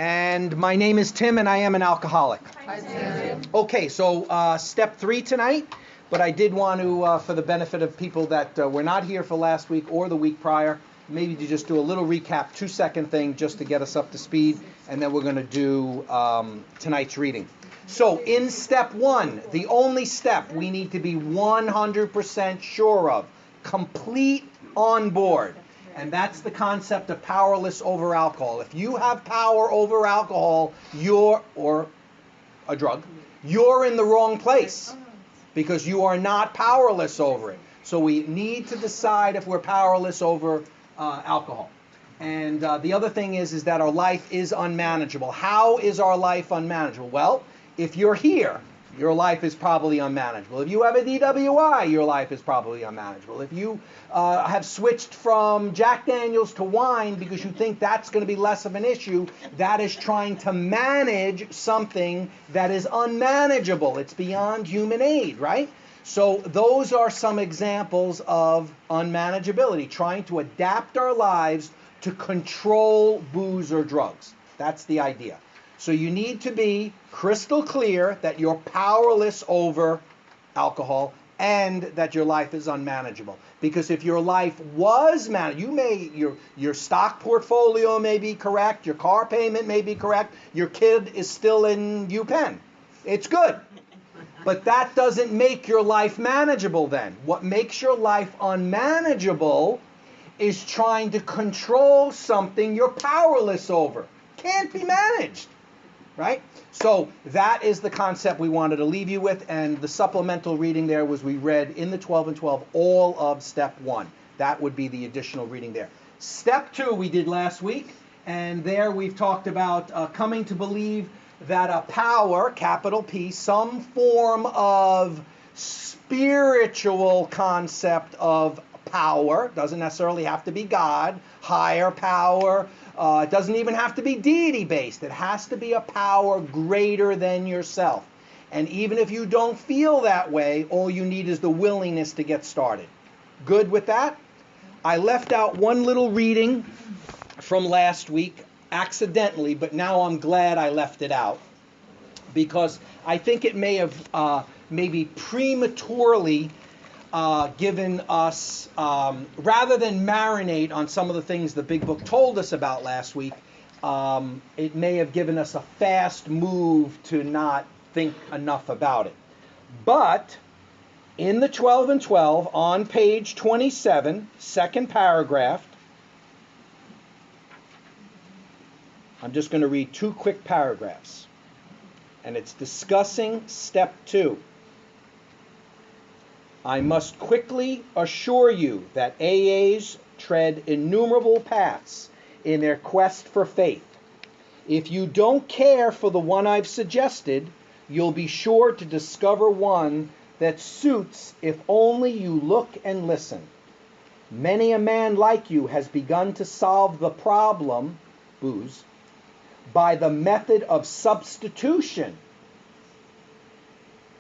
And my name is Tim, and I am an alcoholic. Hi, Tim. Okay, so step 3 tonight, but I did want to, for the benefit of people that were not here for last week or the week prior, maybe to just do a little recap, 2-second thing just to get us up to speed, and then we're going to do tonight's reading. So in step 1, the only step we need to be 100% sure of, complete on board. And that's the concept of powerless over alcohol. If you have power over alcohol, or a drug, you're in the wrong place because you are not powerless over it. So we need to decide if we're powerless over alcohol. And the other thing is that our life is unmanageable. How is our life unmanageable? Well, if you're here, your life is probably unmanageable. If you have a DWI, your life is probably unmanageable. If you have switched from Jack Daniels to wine because you think that's going to be less of an issue, that is trying to manage something that is unmanageable. It's beyond human aid, right? So those are some examples of unmanageability, trying to adapt our lives to control booze or drugs. That's the idea. So you need to be crystal clear that you're powerless over alcohol and that your life is unmanageable. Because if your life was manageable, your stock portfolio may be correct, your car payment may be correct, your kid is still in UPenn. It's good. But that doesn't make your life manageable then. What makes your life unmanageable is trying to control something you're powerless over. Can't be managed. Right? So that is the concept we wanted to leave you with, and the supplemental reading there was we read in the 12 and 12 all of step 1. That would be the additional reading there. Step 2 we did last week, and there we've talked about coming to believe that a power, capital P, some form of spiritual concept of power, doesn't necessarily have to be God, higher power. It doesn't even have to be deity-based. It has to be a power greater than yourself. And even if you don't feel that way, all you need is the willingness to get started. Good with that? I left out one little reading from last week, accidentally, but now I'm glad I left it out, because I think it may have maybe prematurely given us, rather than marinate on some of the things the big book told us about last week, it may have given us a fast move to not think enough about it. But in the 12 and 12, on page 27, second paragraph, I'm just going to read 2 quick paragraphs. And it's discussing step 2. I must quickly assure you that AAs tread innumerable paths in their quest for faith. If you don't care for the one I've suggested, you'll be sure to discover one that suits if only you look and listen. Many a man like you has begun to solve the problem, booze, by the method of substitution.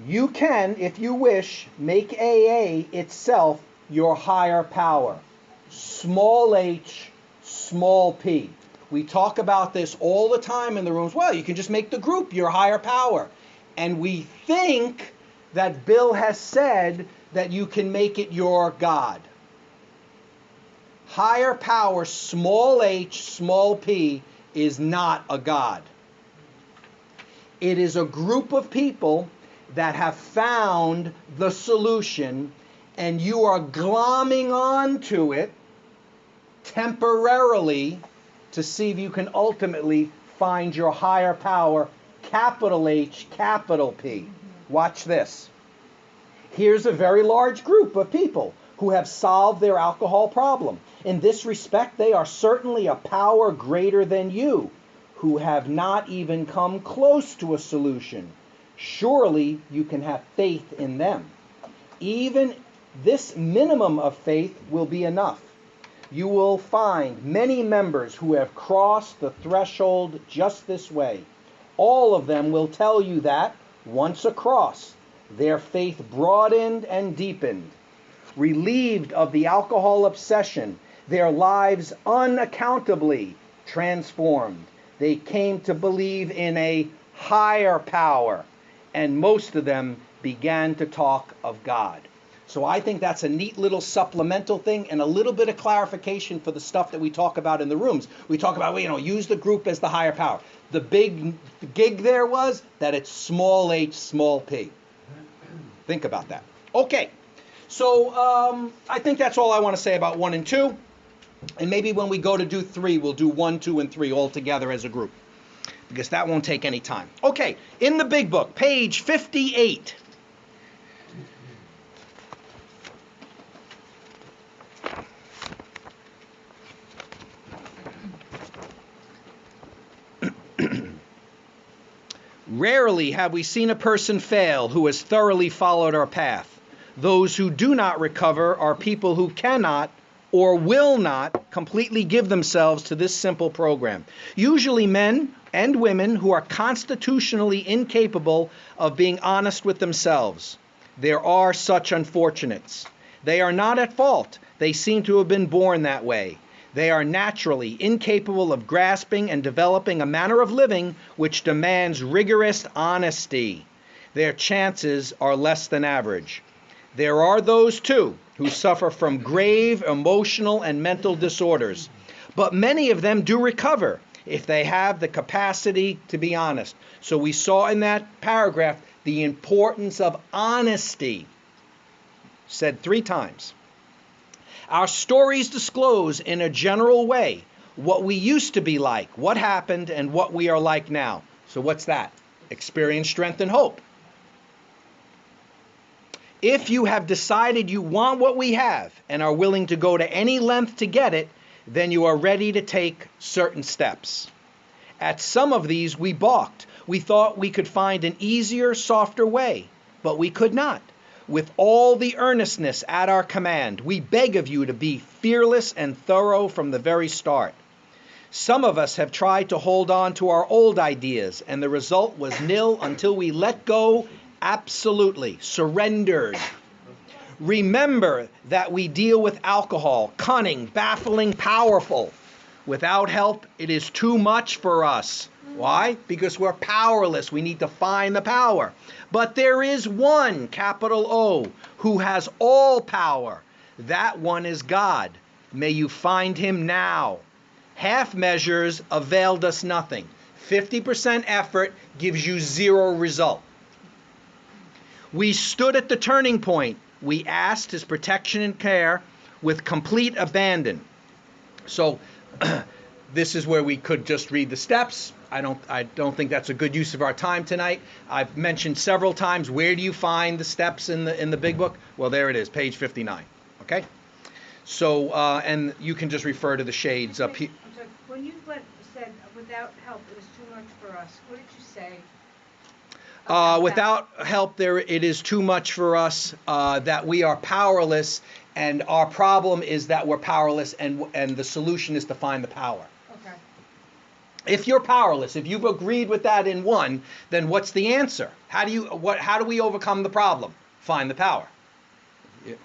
You can, if you wish, make AA itself your higher power. Small h, small p. We talk about this all the time in the rooms. Well, you can just make the group your higher power. And we think that Bill has said that you can make it your God. Higher power, small h, small p, is not a God. It is a group of people that have found the solution, and you are glomming onto it temporarily to see if you can ultimately find your higher power, capital H, capital P. Watch this. Here's a very large group of people who have solved their alcohol problem. In this respect, they are certainly a power greater than you, who have not even come close to a solution. Surely you can have faith in them. Even this minimum of faith will be enough. You will find many members who have crossed the threshold just this way. All of them will tell you that, once across, their faith broadened and deepened. Relieved of the alcohol obsession, their lives unaccountably transformed. They came to believe in a higher power, and most of them began to talk of God. So I think that's a neat little supplemental thing and a little bit of clarification for the stuff that we talk about in the rooms. We talk about, use the group as the higher power. The big gig there was that it's small h, small p. Think about that. Okay, so I think that's all I want to say about 1 and 2. And maybe when we go to do 3, we'll do 1, 2, and 3 all together as a group, because that won't take any time. Okay, in the big book, page 58. Rarely have we seen a person fail who has thoroughly followed our path. Those who do not recover are people who cannot or will not completely give themselves to this simple program. Usually men and women who are constitutionally incapable of being honest with themselves. There are such unfortunates. They are not at fault. They seem to have been born that way. They are naturally incapable of grasping and developing a manner of living which demands rigorous honesty. Their chances are less than average. There are those, too, who suffer from grave emotional and mental disorders. But many of them do recover if they have the capacity to be honest. So we saw in that paragraph the importance of honesty, said 3 times. Our stories disclose in a general way what we used to be like, what happened, and what we are like now. So what's that? Experience, strength, and hope. If you have decided you want what we have and are willing to go to any length to get it, then you are ready to take certain steps. At some of these we balked. We thought we could find an easier, softer way, but we could not. With all the earnestness at our command, we beg of you to be fearless and thorough from the very start. Some of us have tried to hold on to our old ideas, and the result was nil until we let go absolutely, surrendered. Remember that we deal with alcohol, cunning, baffling, powerful. Without help, it is too much for us. Why? Because we're powerless. We need to find the power. But there is one, capital O, who has all power. That one is God. May you find him now. Half measures availed us nothing. 50% effort gives you 0 result. We stood at the turning point. We asked his protection and care with complete abandon. So this is where we could just read the steps. I don't think that's a good use of our time tonight. I've mentioned several times, where do you find the steps in the big book? Well, there it is, page 59. Okay? So, and you can just refer to the shades up here. I'm sorry, when you said without help it was too much for us, what did you say? Without help, it is too much for us, that we are powerless, and our problem is that we're powerless, and the solution is to find the power. Okay. If you're powerless, if you've agreed with that in 1, then what's the answer? How do we overcome the problem? Find the power. Yeah.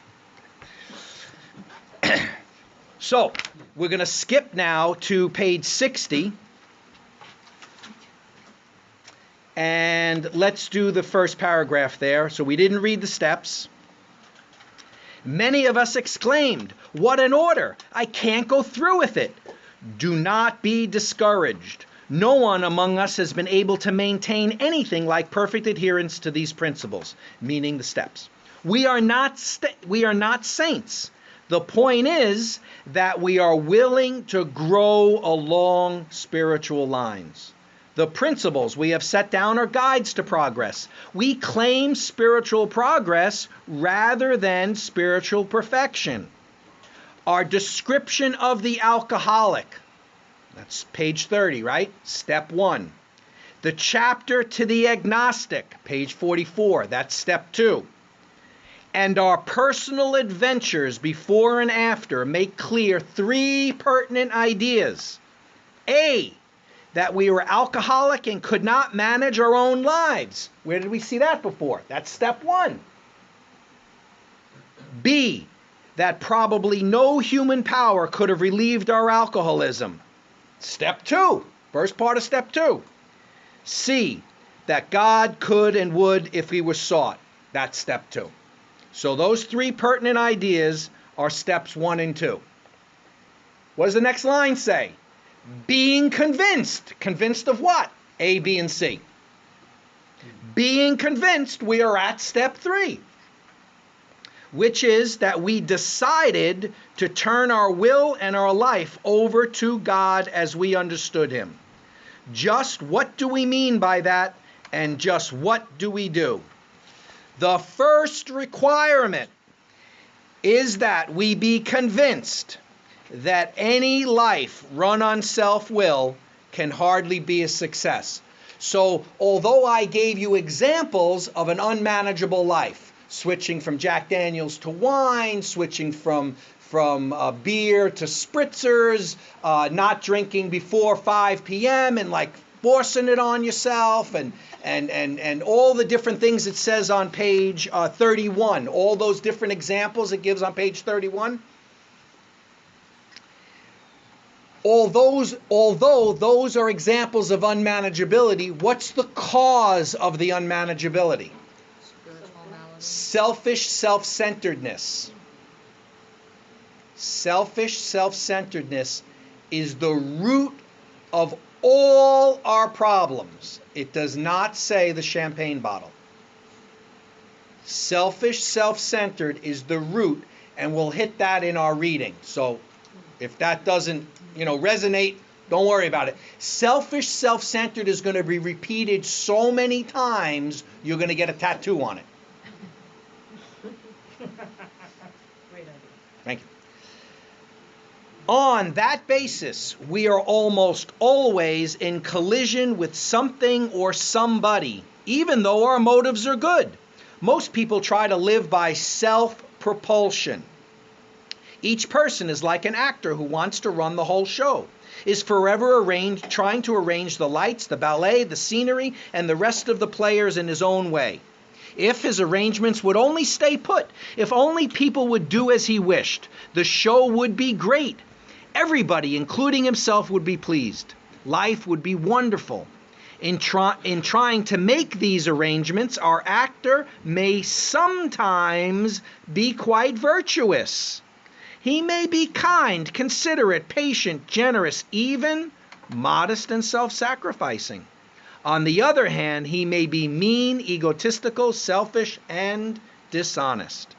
So, we're going to skip now to page 60. And let's do the first paragraph there. So we didn't read the steps. Many of us exclaimed, "What an order! I can't go through with it." Do not be discouraged. No one among us has been able to maintain anything like perfect adherence to these principles, meaning the steps. We are not saints. The point is that we are willing to grow along spiritual lines. The principles we have set down are guides to progress. We claim spiritual progress rather than spiritual perfection. Our description of the alcoholic, that's page 30, right? Step 1. The chapter to the agnostic, page 44, that's step 2. And our personal adventures before and after make clear 3 pertinent ideas. A, that we were alcoholic and could not manage our own lives. Where did we see that before? That's step 1. B, that probably no human power could have relieved our alcoholism. Step 2. First part of step 2. See that God could and would if he was sought. That's step 2. So those 3 pertinent ideas are steps 1 and 2. What does the next line say? Being convinced. Convinced of what? A, B, and C. Being convinced, we are at step 3, which is that we decided to turn our will and our life over to God as we understood him. Just what do we mean by that, and just what do we do? The first requirement is that we be convinced that any life run on self-will can hardly be a success. So, although I gave you examples of an unmanageable life, switching from Jack Daniels to wine, switching from beer to spritzers, not drinking before 5 p.m. and like forcing it on yourself, and all the different things it says on page 31, all those different examples it gives on page 31. Although those are examples of unmanageability, what's the cause of the unmanageability? Selfish self-centeredness. Selfish self-centeredness is the root of all our problems. It does not say the champagne bottle. Selfish self-centered is the root, and we'll hit that in our reading. So if that doesn't, resonate, don't worry about it. Selfish self-centered is going to be repeated so many times, you're going to get a tattoo on it. Great idea. Thank you. On that basis, we are almost always in collision with something or somebody, even though our motives are good. Most people try to live by self-propulsion. Each person is like an actor who wants to run the whole show, is forever trying to arrange the lights, the ballet, the scenery, and the rest of the players in his own way. If his arrangements would only stay put, if only people would do as he wished, the show would be great. Everybody, including himself, would be pleased. Life would be wonderful. In trying to make these arrangements, our actor may sometimes be quite virtuous. He may be kind, considerate, patient, generous, even modest and self-sacrificing. On the other hand, he may be mean, egotistical, selfish, and dishonest.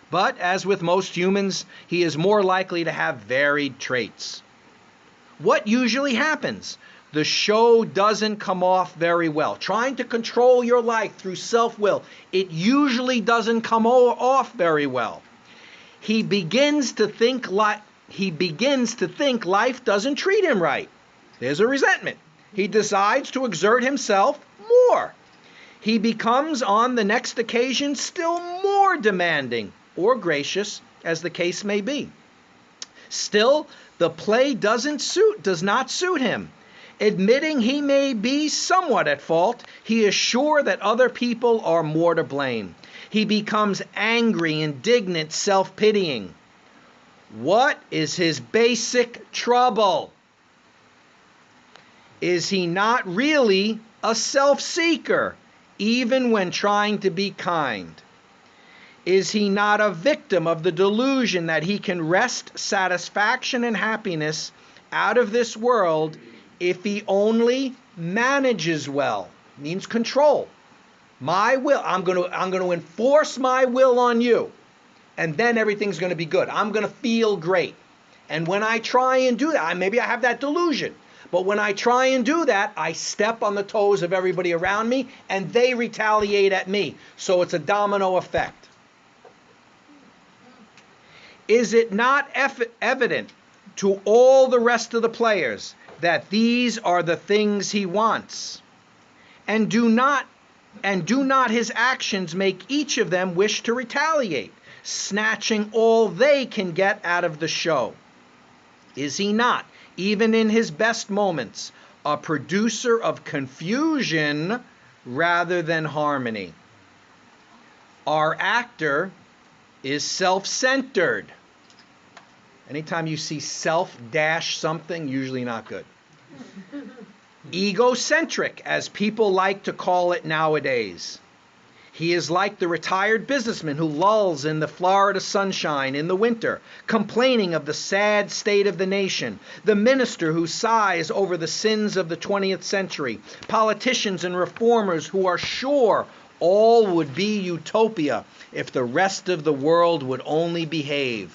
But as with most humans, he is more likely to have varied traits. What usually happens? The show doesn't come off very well. Trying to control your life through self-will, it usually doesn't come off very well. He begins to think life doesn't treat him right. There's a resentment. He decides to exert himself more. He becomes on the next occasion still more demanding or gracious, as the case may be. Still, the play does not suit him. Admitting he may be somewhat at fault, he is sure that other people are more to blame. He becomes angry, indignant, self-pitying. What is his basic trouble? Is he not really a self-seeker, even when trying to be kind? Is he not a victim of the delusion that he can wrest satisfaction and happiness out of this world if he only manages well? Means control. My will, I'm going to enforce my will on you, and then everything's going to be good. I'm going to feel great. And when I try and do that, maybe I have that delusion, but when I try and do that, I step on the toes of everybody around me, and they retaliate at me. So it's a domino effect. Is it not evident to all the rest of the players that these are the things he wants? And do not his actions make each of them wish to retaliate, snatching all they can get out of the show? Is he not, even in his best moments, a producer of confusion rather than harmony? Our actor is self-centered. Anytime you see self-something, usually not good. Egocentric, as people like to call it nowadays. He is like the retired businessman who lolls in the Florida sunshine in the winter, complaining of the sad state of the nation, the minister who sighs over the sins of the 20th century, politicians and reformers who are sure all would be utopia if the rest of the world would only behave,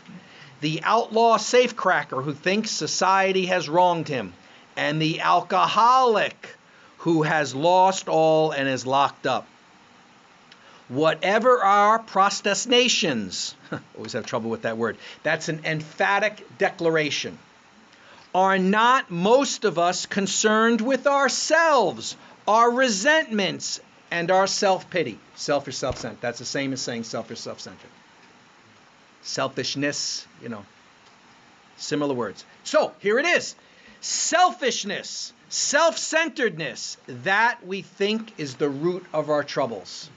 the outlaw safecracker who thinks society has wronged him, and the alcoholic who has lost all and is locked up. Whatever our protestations, always have trouble with that word, that's an emphatic declaration, are not most of us concerned with ourselves, our resentments, and our self-pity. Selfish, self-centered. That's the same as saying selfish, self-centered. Selfishness, similar words. So, here it is. Selfishness, self-centeredness, that we think is the root of our troubles.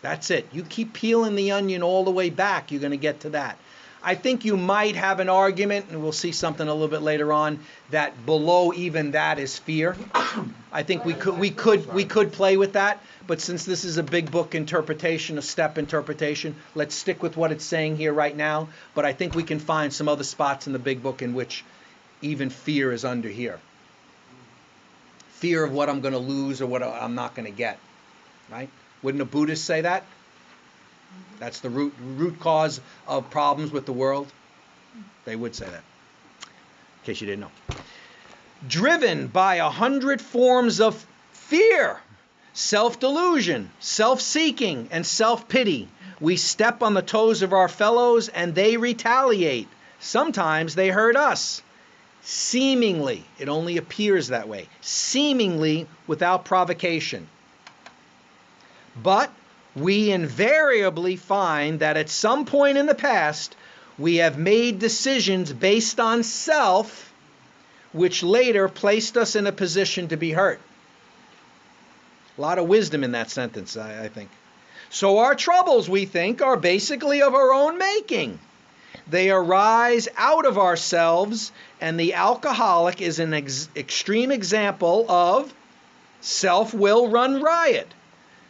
That's it. You keep peeling the onion all the way back, you're going to get to that. I think you might have an argument, and we'll see something a little bit later on, that below even that is fear. I think we could play with that, but since this is a big book interpretation, a step interpretation, let's stick with what it's saying here right now. But I think we can find some other spots in the big book in which even fear is under here. Fear of what I'm going to lose or what I'm not going to get, right? Wouldn't a Buddhist say that? That's the root cause of problems with the world. They would say that, in case you didn't know. Driven by 100 forms of fear, self-delusion, self-seeking, and self-pity, we step on the toes of our fellows and they retaliate. Sometimes they hurt us. Seemingly, it only appears that way, seemingly without provocation. But we invariably find that at some point in the past, we have made decisions based on self, which later placed us in a position to be hurt. A lot of wisdom in that sentence, I think. So our troubles, we think, are basically of our own making. They arise out of ourselves, and the alcoholic is an extreme example of self-will run riot,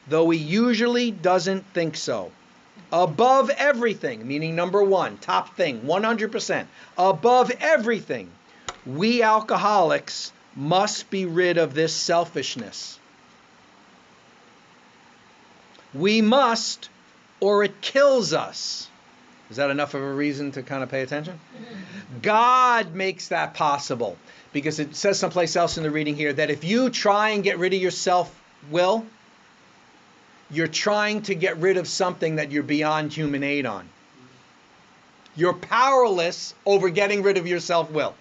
though he usually doesn't think so. Above everything, meaning number one, top thing, 100%. Above everything, we alcoholics must be rid of this selfishness. We must, or it kills us. Is that enough of a reason to kind of pay attention? God makes that possible, because it says someplace else in the reading here that if you try and get rid of your self-will, you're trying to get rid of something that you're beyond human aid on. You're powerless over getting rid of your self-will.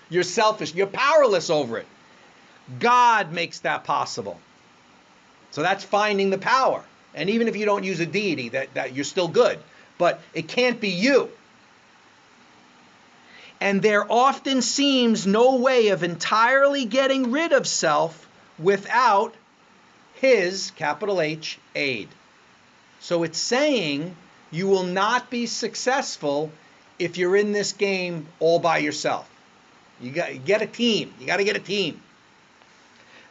You're selfish. You're powerless over it. God makes that possible. So that's finding the power. And even if you don't use a deity, that you're still good. But it can't be you. And there often seems no way of entirely getting rid of self without His, capital H, aid. So it's saying you will not be successful if you're in this game all by yourself. You get a team. You got to get a team.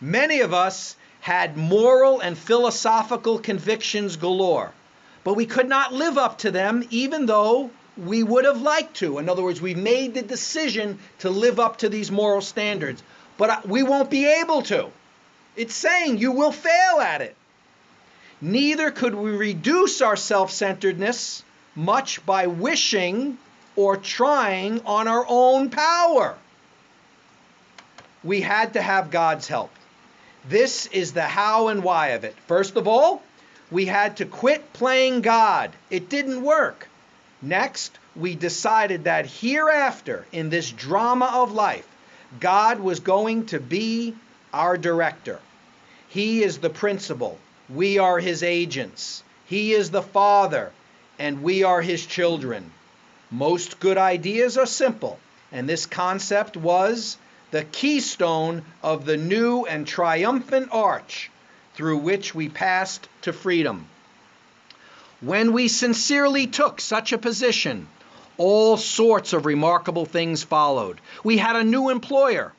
Many of us had moral and philosophical convictions galore, but we could not live up to them even though we would have liked to. In other words, we made the decision to live up to these moral standards, but we won't be able to. It's saying you will fail at it. Neither could we reduce our self-centeredness much by wishing or trying on our own power. We had to have God's help. This is the how and why of it. First of all, we had to quit playing God. It didn't work. Next, we decided that hereafter, in this drama of life, God was going to be our director. He is the principal. We are His agents. He is the Father, and we are His children. Most good ideas are simple, and this concept was the keystone of the new and triumphant arch through which we passed to freedom. When we sincerely took such a position, All sorts of remarkable things followed. We had a new employer.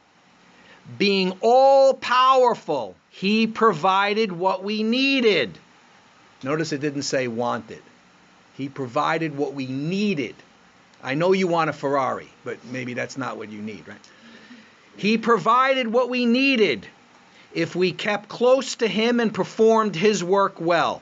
Being all powerful, he provided what we needed. Notice it didn't say wanted. He provided what we needed. I know you want a Ferrari, but maybe that's not what you need, right? He provided what we needed if we kept close to him and performed his work well.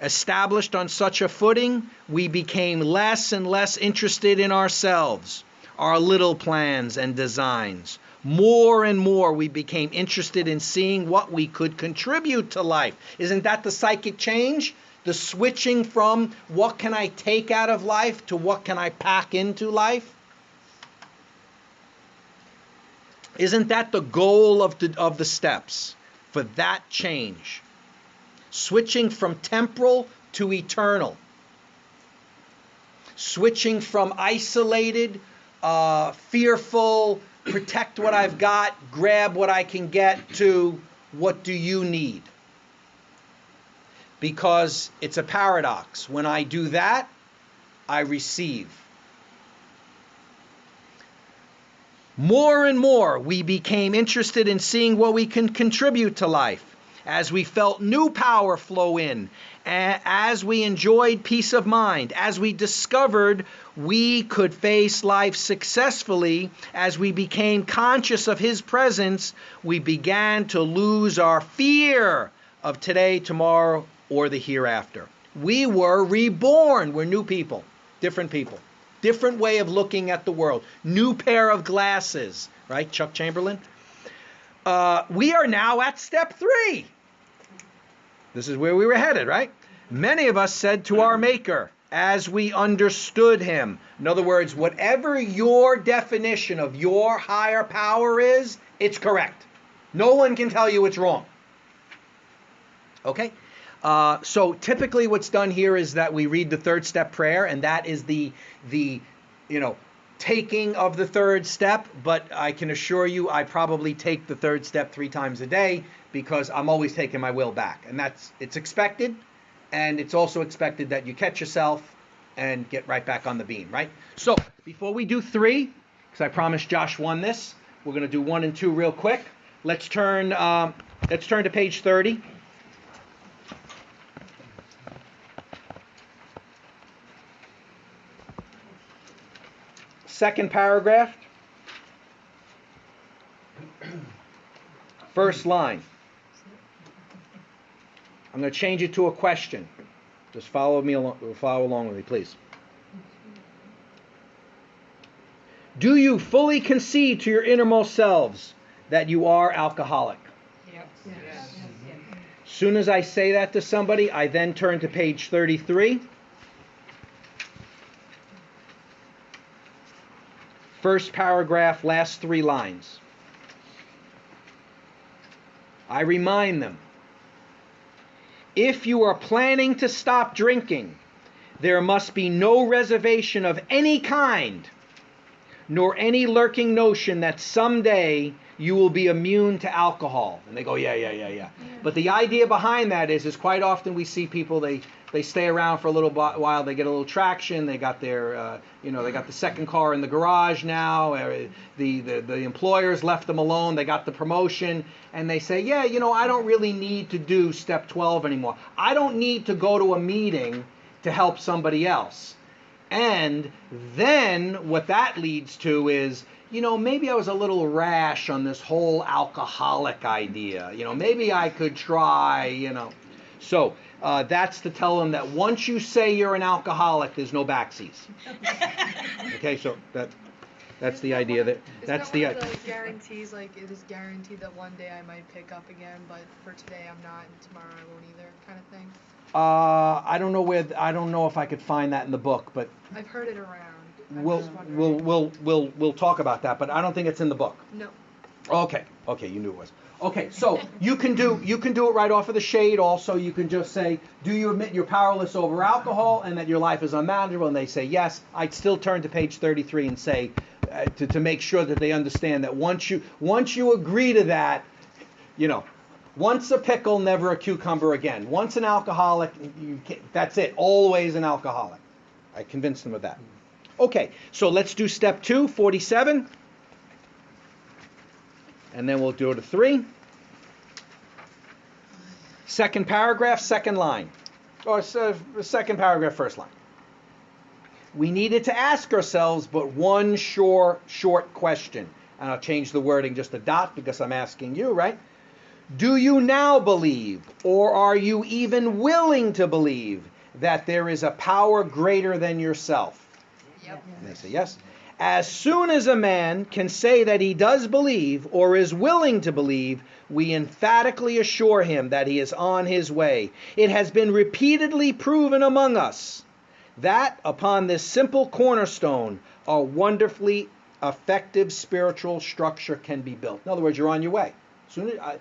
Established on such a footing, we became less and less interested in ourselves, our little plans and designs. More and more we became interested in seeing what we could contribute to life. Isn't that the psychic change? The switching from what can I take out of life to what can I pack into life? Isn't that the goal of the steps? For that change. Switching from temporal to eternal. Switching from isolated, fearful, protect what I've got, grab what I can get, to what do you need? Because it's a paradox. When I do that, I receive. More and more, we became interested in seeing what we can contribute to life. As we felt new power flow in, as we enjoyed peace of mind, as we discovered we could face life successfully, as we became conscious of his presence, we began to lose our fear of today, tomorrow, or the hereafter. We were reborn. We're new people, different way of looking at the world, new pair of glasses, right? Chuck Chamberlain. We are now at step 3. This is where we were headed, right? Many of us said to our Maker, as we understood him. In other words, whatever your definition of your higher power is, it's correct. No one can tell you it's wrong. Okay? So typically what's done here is that we read the third step prayer, and that is the taking of the third step, but I can assure you I probably take the third step 3 times a day because I'm always taking my will back. And it's expected, and it's also expected that you catch yourself and get right back on the beam, right? So before we do 3, because I promised Josh 1 this, we're going to do 1 and 2 real quick. Let's turn to page 30. Second paragraph, first line. I'm going to change it to a question. Just follow along with me, please. Do you fully concede to your innermost selves that you are alcoholic? Yes. Soon as I say that to somebody, I then turn to page 33. First paragraph, last 3 lines. I remind them, if you are planning to stop drinking, there must be no reservation of any kind, nor any lurking notion that someday you will be immune to alcohol. And they go, yeah. But the idea behind that is quite often we see people, they stay around for a little while, they get a little traction, they got their, they got the second car in the garage now, the employers left them alone, they got the promotion, and they say, I don't really need to do step 12 anymore. I don't need to go to a meeting to help somebody else. And then what that leads to is, maybe I was a little rash on this whole alcoholic idea. Maybe I could try, So that's to tell them that once you say you're an alcoholic, there's no backseas. Okay, so that's the idea. That's the guarantees, like it is guaranteed that one day I might pick up again, but for today I'm not, and tomorrow I won't either, kind of thing. I don't know if I could find that in the book, but I've heard it around. We'll talk about that, but I don't think it's in the book. No. Okay, you knew it was. Okay, so you can do it right off of the shade. Also, you can just say, do you admit you're powerless over alcohol and that your life is unmanageable? And they say yes. I'd still turn to page 33 and say, to make sure that they understand that once you agree to that, once a pickle, never a cucumber again. Once an alcoholic, that's it. Always an alcoholic. I convinced them of that. Okay, so let's do step 2, 47. And then we'll go to 3. Second paragraph, second line. Or second paragraph, first line. We needed to ask ourselves but one short question. And I'll change the wording just a dot because I'm asking you, right? Do you now believe, or are you even willing to believe, that there is a power greater than yourself? Yep. And they say yes. As soon as a man can say that he does believe or is willing to believe, we emphatically assure him that he is on his way. It has been repeatedly proven among us that upon this simple cornerstone, a wonderfully effective spiritual structure can be built. In other words, you're on your way. I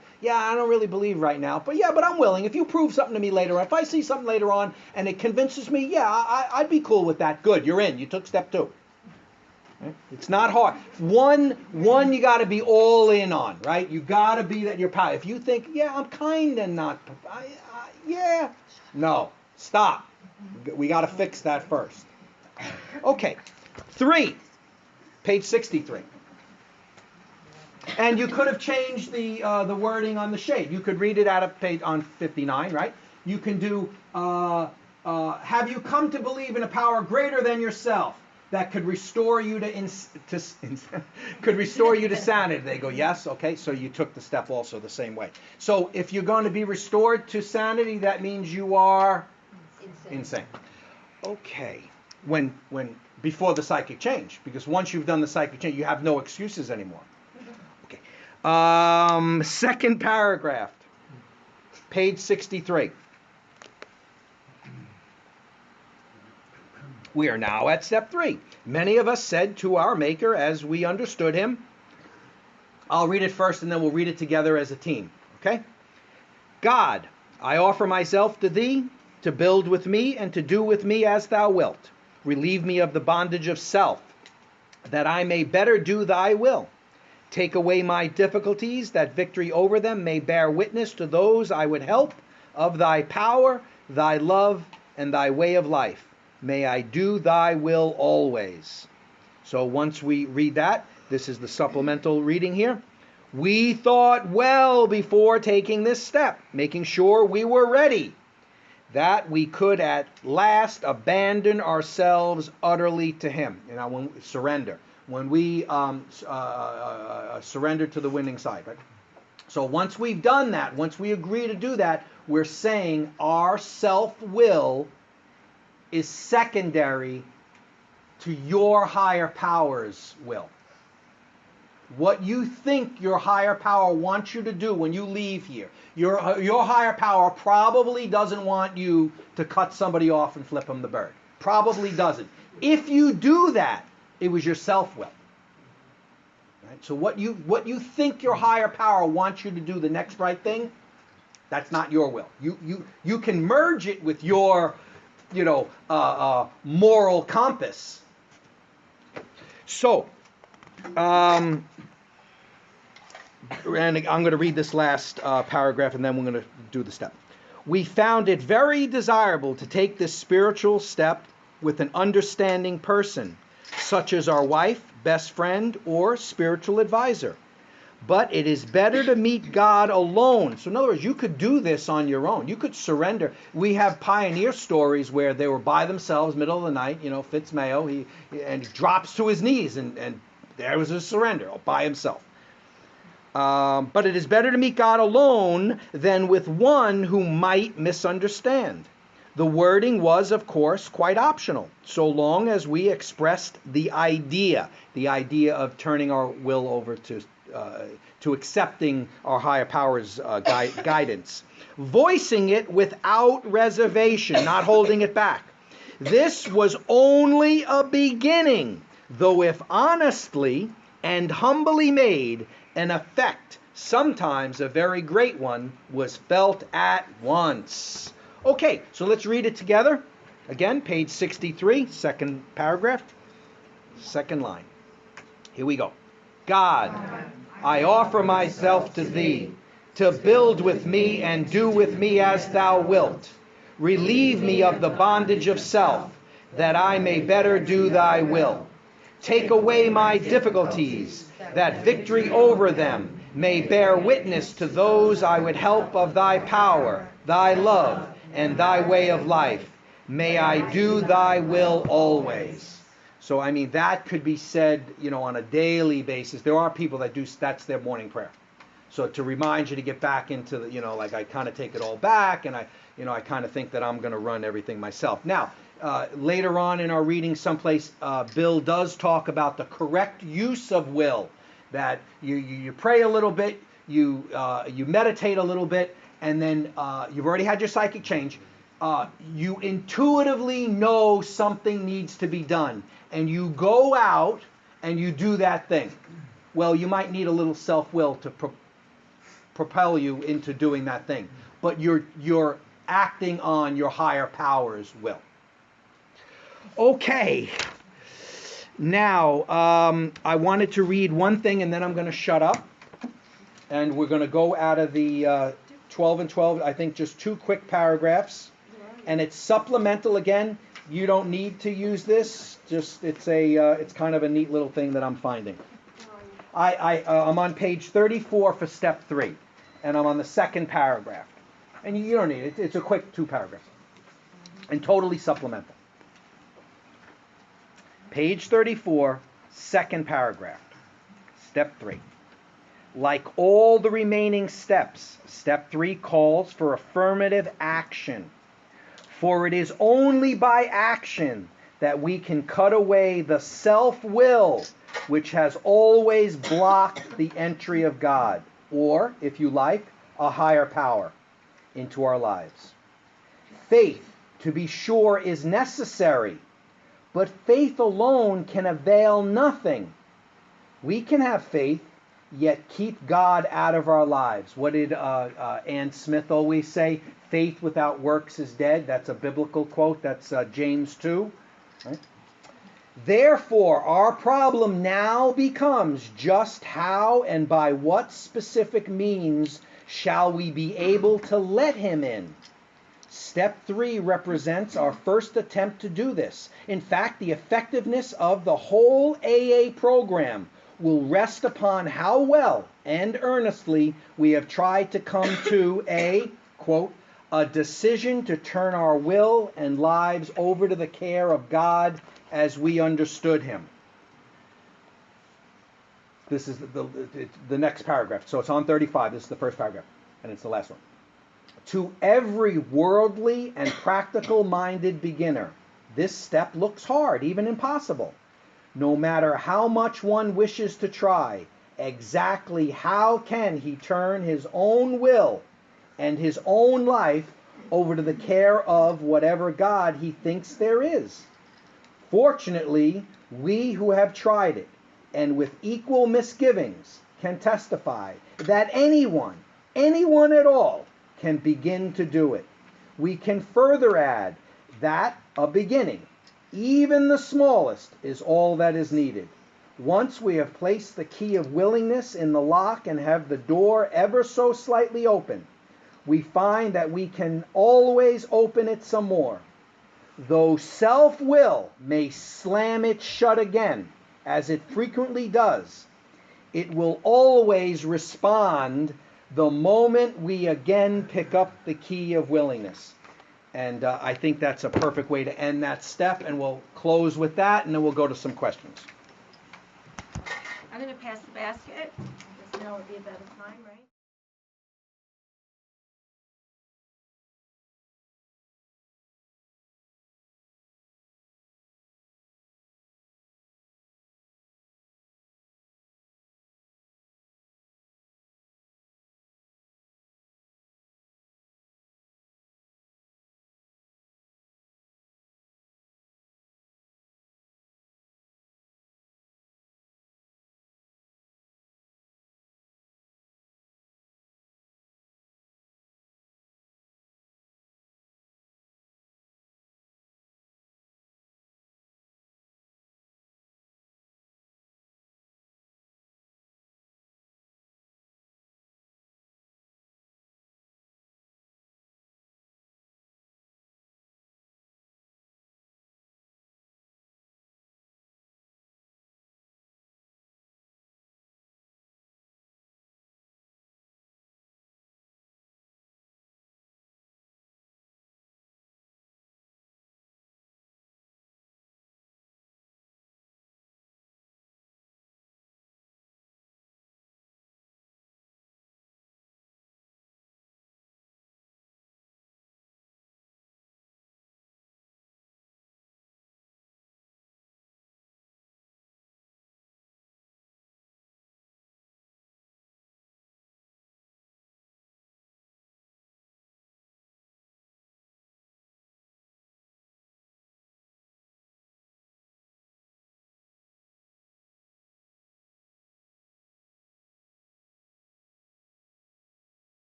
don't really believe right now, but I'm willing. If you prove something to me later on, if I see something later on and it convinces me, I'd be cool with that. Good, you're in. You took step 2. Right? It's not hard. One you got to be all in on, right? You got to be that you're power. If you think, I'm kind of not, no, stop. We got to fix that first. Okay, 3, page 63. And you could have changed the wording on the shade. You could read it out of page on 59, right? You can do, have you come to believe in a power greater than yourself that could restore you could restore you to sanity? They go, yes, okay, so you took the step also the same way. So if you're going to be restored to sanity, that means you are insane. Okay. When before the psychic change, because once you've done the psychic change, you have no excuses anymore. Okay. Second paragraph, page 63. We are now at step 3. Many of us said to our Maker as we understood him. I'll read it first and then we'll read it together as a team. Okay? God, I offer myself to thee to build with me and to do with me as thou wilt. Relieve me of the bondage of self, that I may better do thy will. Take away my difficulties, that victory over them may bear witness to those I would help of thy power, thy love, and thy way of life. May I do thy will always. So once we read that, this is the supplemental reading here. We thought well before taking this step, making sure we were ready, that we could at last abandon ourselves utterly to him. When we surrender. When we surrender to the winning side. Right? So once we've done that, once we agree to do that, we're saying our self-will is secondary to your higher power's will. What you think your higher power wants you to do when you leave here. Your higher power probably doesn't want you to cut somebody off and flip them the bird. Probably doesn't. If you do that, it was your self-will. Right? So what you think your higher power wants you to do, the next right thing, that's not your will. You can merge it with your moral compass. So, and I'm going to read this last paragraph and then we're going to do the step. We found it very desirable to take this spiritual step with an understanding person, such as our wife, best friend, or spiritual advisor. But it is better to meet God alone. So in other words, you could do this on your own. You could surrender. We have pioneer stories where they were by themselves, middle of the night, Fitzmayo, he drops to his knees and there was his surrender, by himself. But it is better to meet God alone than with one who might misunderstand. The wording was, of course, quite optional, so long as we expressed the idea of turning our will over to accepting our higher power's guidance, voicing it without reservation, not holding it back. This was only a beginning, though if honestly and humbly made, an effect, sometimes a very great one, was felt at once. Okay, so let's read it together. Again, page 63, second paragraph, second line. Here we go. God, I offer myself to thee, to build with me and do with me as thou wilt. Relieve me of the bondage of self, that I may better do thy will. Take away my difficulties, that victory over them may bear witness to those I would help of thy power, thy love, and thy way of life. May I do thy will always. So, I mean, that could be said, on a daily basis. There are people that that's their morning prayer. So to remind you to get back into the, like I kind of take it all back, and I kind of think that I'm going to run everything myself. Now, later on in our reading someplace, Bill does talk about the correct use of will, that you pray a little bit, you meditate a little bit, and then you've already had your psychic change. You intuitively know something needs to be done, and you go out and you do that thing. Well, you might need a little self-will to propel you into doing that thing, but you're acting on your higher power's will. Okay. Now, I wanted to read one thing, and then I'm going to shut up, and we're going to go out of the 12 and 12. I think just 2 quick paragraphs, and it's supplemental again. You don't need to use this. Just it's kind of a neat little thing that I'm finding. I'm on page 34 for step 3, and I'm on the 2nd paragraph. And you don't need it. It's a quick 2 paragraphs, and totally supplemental. Page 34, 2nd paragraph, step 3. Like all the remaining steps, step 3 calls for affirmative action. For it is only by action that we can cut away the self-will which has always blocked the entry of God, or, if you like, a higher power, into our lives. Faith, to be sure, is necessary, but faith alone can avail nothing. We can have faith, yet keep God out of our lives. What did Ann Smith always say? Faith without works is dead. That's a biblical quote. That's James 2. Right? Therefore, our problem now becomes just how and by what specific means shall we be able to let him in? Step 3 represents our first attempt to do this. In fact, the effectiveness of the whole AA program will rest upon how well and earnestly we have tried to come to quote, a decision to turn our will and lives over to the care of God as we understood him. This is the next paragraph. So it's on 35. This is the first paragraph, and it's the last one. To every worldly and practical-minded beginner, this step looks hard, even impossible. No matter how much one wishes to try, exactly how can he turn his own will and his own life over to the care of whatever God he thinks there is? Fortunately, we who have tried it, and with equal misgivings, can testify that anyone at all, can begin to do it. We can further add that a beginning, even the smallest, is all that is needed. Once we have placed the key of willingness in the lock and have the door ever so slightly open, we find that we can always open it some more. Though self-will may slam it shut again, as it frequently does, it will always respond the moment we again pick up the key of willingness. And I think that's a perfect way to end that step, and we'll close with that, and then we'll go to some questions. I'm going to pass the basket, because now would be a better time, right?